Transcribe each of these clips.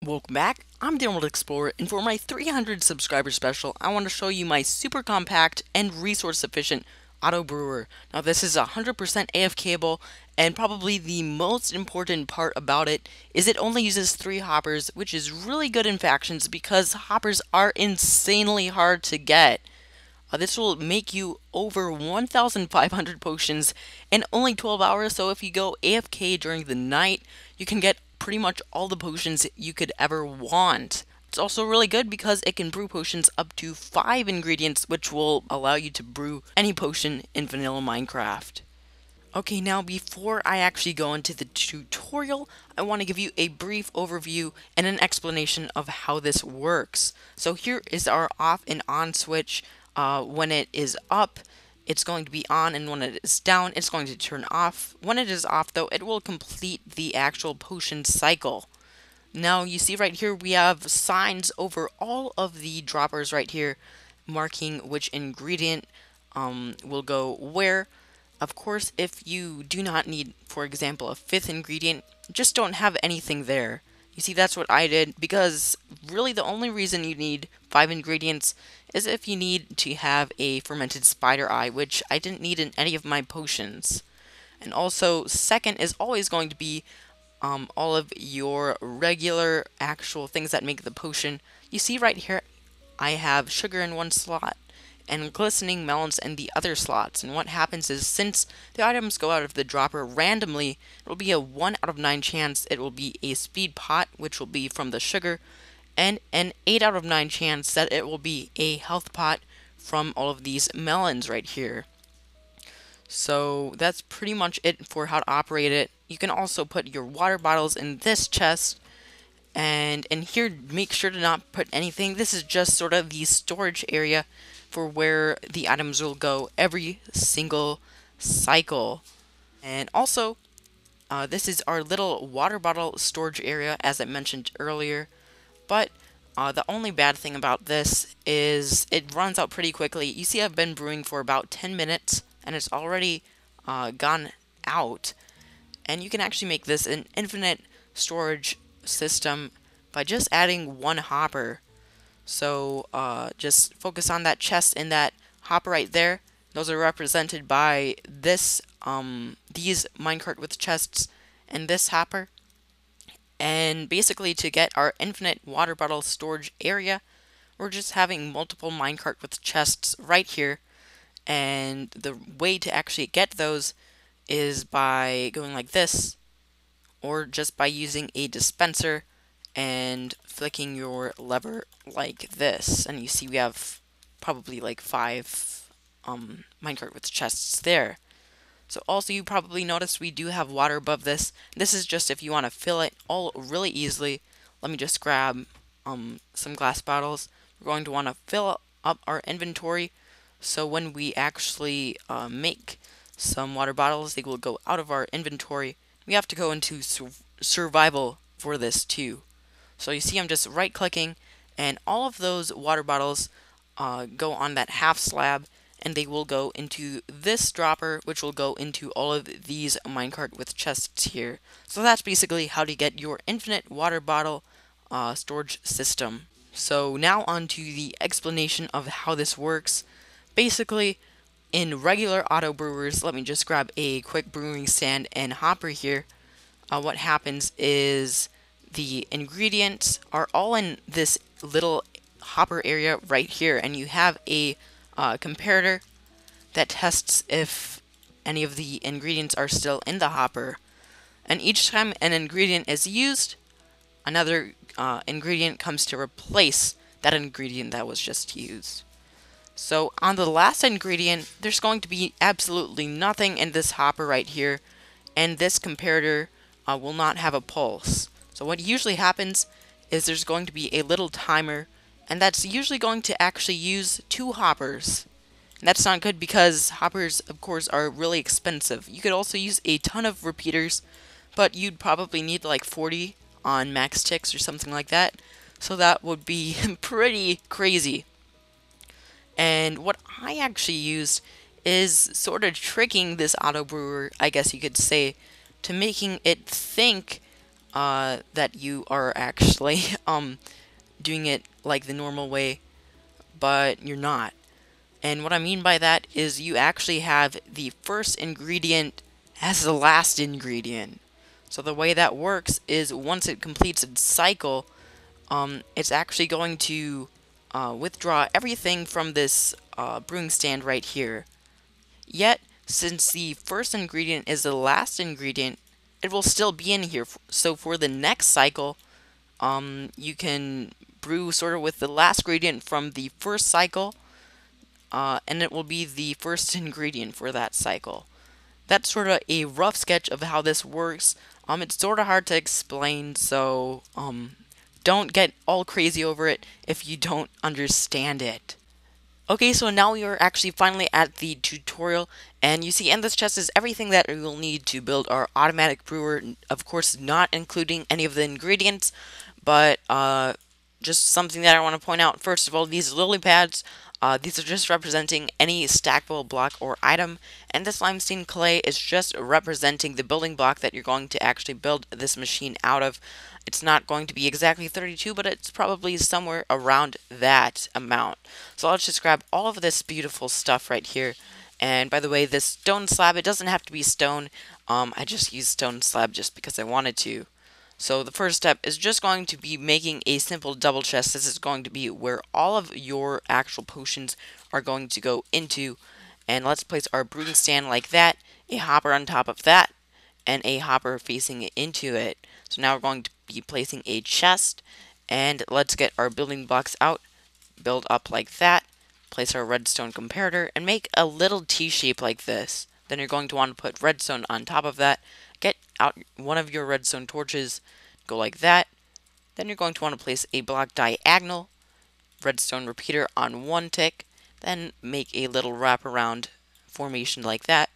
Welcome back, I'm the Emerald Explorer, and for my 300 subscriber special, I want to show you my super compact and resource efficient auto brewer. Now this is 100% AFKable, and probably the most important part about it is it only uses 3 hoppers, which is really good in factions because hoppers are insanely hard to get. This will make you over 1,500 potions in only 12 hours, so if you go AFK during the night, you can get pretty much all the potions you could ever want. It's also really good because it can brew potions up to 5 ingredients, which will allow you to brew any potion in vanilla Minecraft. Okay, now before I actually go into the tutorial, I want to give you a brief overview and an explanation of how this works. So here is our off and on switch. When it is up, it's going to be on, and when it is down, it's going to turn off. When it is off, though, it will complete the actual potion cycle. Now, you see right here, we have signs over all of the droppers right here, marking which ingredient will go where. Of course, if you do not need, for example, a 5th ingredient, just don't have anything there. You see, that's what I did, because really the only reason you need 5 ingredients is if you need to have a fermented spider eye, which I didn't need in any of my potions. And also, second is always going to be all of your regular actual things that make the potion. You see right here, I have sugar in one slot and glistening melons in the other slots. And what happens is, since the items go out of the dropper randomly, it will be a 1 out of 9 chance it will be a speed pot, which will be from the sugar, and an 8 out of 9 chance that it will be a health pot from all of these melons right here. So that's pretty much it for how to operate it. You can also put your water bottles in this chest, and in here, make sure to not put anything. This is just sort of the storage area for where the items will go every single cycle. And also, this is our little water bottle storage area, as I mentioned earlier. But the only bad thing about this is it runs out pretty quickly. You see, I've been brewing for about 10 minutes, and it's already gone out. And you can actually make this an infinite storage system by just adding 1 hopper. So just focus on that chest and that hopper right there. Those are represented by this these minecart with chests and this hopper. And basically, to get our infinite water bottle storage area, we're just having multiple minecart with chests right here. And the way to actually get those is by going like this, or just by using a dispenser and flicking your lever like this. And you see we have probably like 5 minecart with chests there. So also, you probably noticed we do have water above this. This is just if you want to fill it all really easily. Let me just grab some glass bottles. We're going to want to fill up our inventory, so when we actually make some water bottles, they will go out of our inventory. We have to go into survival for this too. So you see, I'm just right clicking, and all of those water bottles go on that half slab, and they will go into this dropper, which will go into all of these minecart with chests here. So that's basically how to get your infinite water bottle storage system. So now on to the explanation of how this works. Basically, in regular auto brewers, let me just grab a quick brewing stand and hopper here. What happens is the ingredients are all in this little hopper area right here, and you have a comparator that tests if any of the ingredients are still in the hopper. And each time an ingredient is used, another ingredient comes to replace that ingredient that was just used. So on the last ingredient, there's going to be absolutely nothing in this hopper right here, and this comparator will not have a pulse. So what usually happens is there's going to be a little timer, and that's usually going to actually use 2 hoppers. And that's not good because hoppers, of course, are really expensive. You could also use a ton of repeaters, but you'd probably need like 40 on max ticks or something like that. So that would be pretty crazy. And what I actually used is sort of tricking this auto brewer, I guess you could say, to making it think that you are actually doing it like the normal way, but you're not. And what I mean by that is you actually have the first ingredient as the last ingredient. So the way that works is once it completes its cycle, it's actually going to withdraw everything from this brewing stand right here. Yet, since the first ingredient is the last ingredient, it will still be in here. So for the next cycle, you can brew sort of with the last ingredient from the first cycle, and it will be the first ingredient for that cycle. That's sort of a rough sketch of how this works. It's sort of hard to explain, so don't get all crazy over it if you don't understand it. Okay, so now we are actually finally at the tutorial, and you see in this chest is everything that we will need to build our automatic brewer, of course not including any of the ingredients, but just something that I want to point out. First of all, these lily pads, these are just representing any stackable block or item, and this limestone clay is just representing the building block that you're going to actually build this machine out of. It's not going to be exactly 32, but it's probably somewhere around that amount. So let's just grab all of this beautiful stuff right here. And by the way, this stone slab, it doesn't have to be stone. I just used stone slab just because I wanted to. So the first step is just going to be making a simple double chest. This is going to be where all of your actual potions are going to go into. And let's place our brewing stand like that, a hopper on top of that, and a hopper facing into it. So now we're going to be placing a chest, and let's get our building blocks out, build up like that, place our redstone comparator, and make a little T shape like this. Then you're going to want to put redstone on top of that, get out one of your redstone torches, go like that. Then you're going to want to place a block diagonal, redstone repeater on one tick, then make a little wraparound formation like that,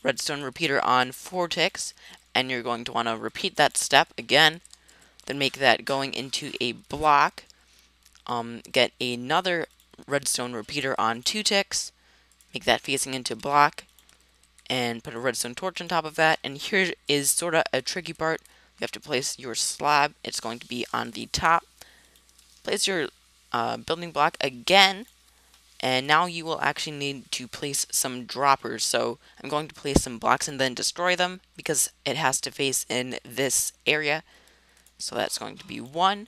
redstone repeater on 4 ticks, and you're going to want to repeat that step again, then make that going into a block, get another redstone repeater on 2 ticks, make that facing into a block, and put a redstone torch on top of that. And here is sort of a tricky part. You have to place your slab. It's going to be on the top. Place your building block again, and now you will actually need to place some droppers. So I'm going to place some blocks and then destroy them because it has to face in this area. So that's going to be 1.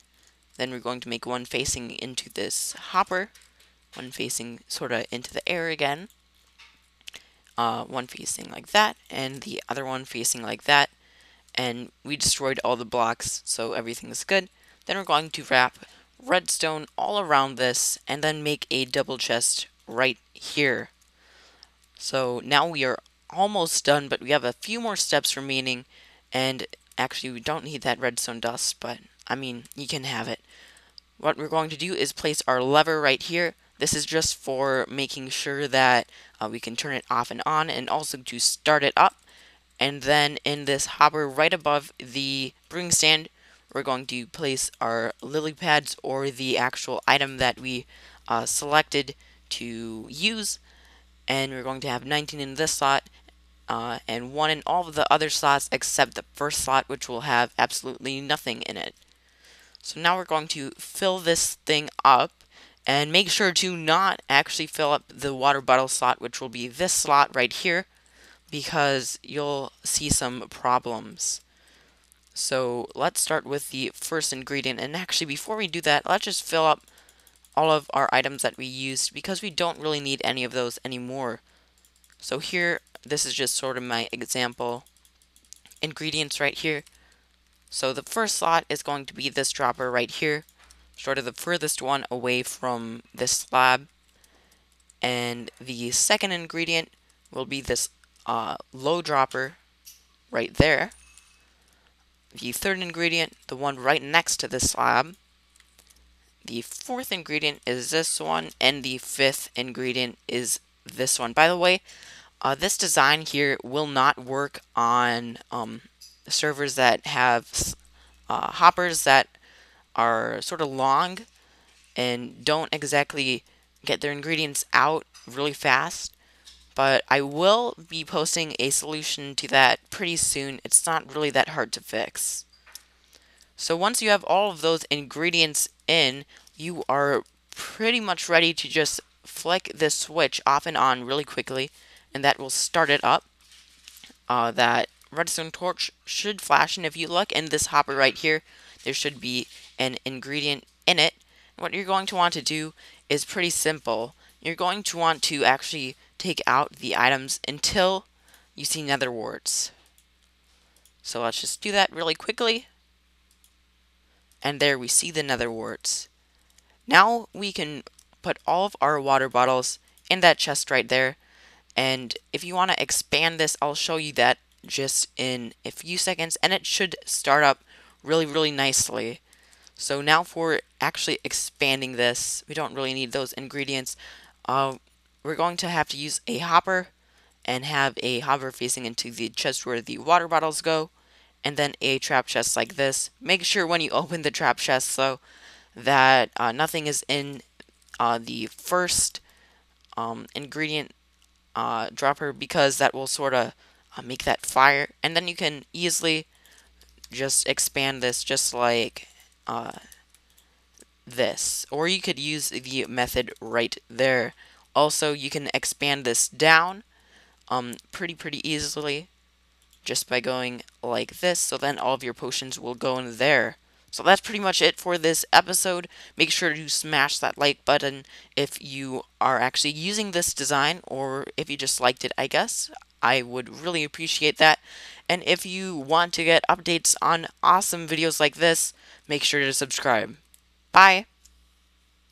Then we're going to make one facing into this hopper, one facing sort of into the air again, one facing like that, and the other one facing like that. And we destroyed all the blocks, so everything is good. Then we're going to wrap redstone all around this, and then make a double chest right here. So now we are almost done, but we have a few more steps remaining, and actually we don't need that redstone dust, but I mean, you can have it. What we're going to do is place our lever right here. This is just for making sure that we can turn it off and on, and also to start it up. And then in this hopper right above the brewing stand, we're going to place our lily pads, or the actual item that we selected to use. And we're going to have 19 in this slot, and 1 in all of the other slots except the first slot, which will have absolutely nothing in it. So now we're going to fill this thing up, and make sure to not actually fill up the water bottle slot, which will be this slot right here, because you'll see some problems. So let's start with the first ingredient, and actually before we do that, let's just fill up all of our items that we used, because we don't really need any of those anymore. So here, this is just sort of my example ingredients right here. So the first slot is going to be this dropper right here, sort of the furthest one away from this slab. And the second ingredient will be this low dropper right there. The third ingredient, the one right next to the slab. The fourth ingredient is this one, and the fifth ingredient is this one. By the way, this design here will not work on servers that have hoppers that are sort of long and don't exactly get their ingredients out really fast. But I will be posting a solution to that pretty soon. It's not really that hard to fix. So once you have all of those ingredients in, you are pretty much ready to just flick this switch off and on really quickly, and that will start it up. That redstone torch should flash, and if you look in this hopper right here, there should be an ingredient in it. What you're going to want to do is pretty simple. You're going to want to actually take out the items until you see nether warts. So let's just do that really quickly. And there we see the nether warts. Now we can put all of our water bottles in that chest right there. And if you want to expand this, I'll show you that just in a few seconds, and it should start up really nicely. So now for actually expanding this, we don't really need those ingredients. We're going to have to use a hopper and have a hopper facing into the chest where the water bottles go, and then a trap chest like this. Make sure when you open the trap chest though that nothing is in the first ingredient dropper, because that will sort of make that fire, and then you can easily just expand this just like this, or you could use the method right there. Also, you can expand this down pretty easily just by going like this, so then all of your potions will go in there. So that's pretty much it for this episode. Make sure to smash that like button if you are actually using this design, or if you just liked it, I guess. I would really appreciate that. And if you want to get updates on awesome videos like this, make sure to subscribe. Bye!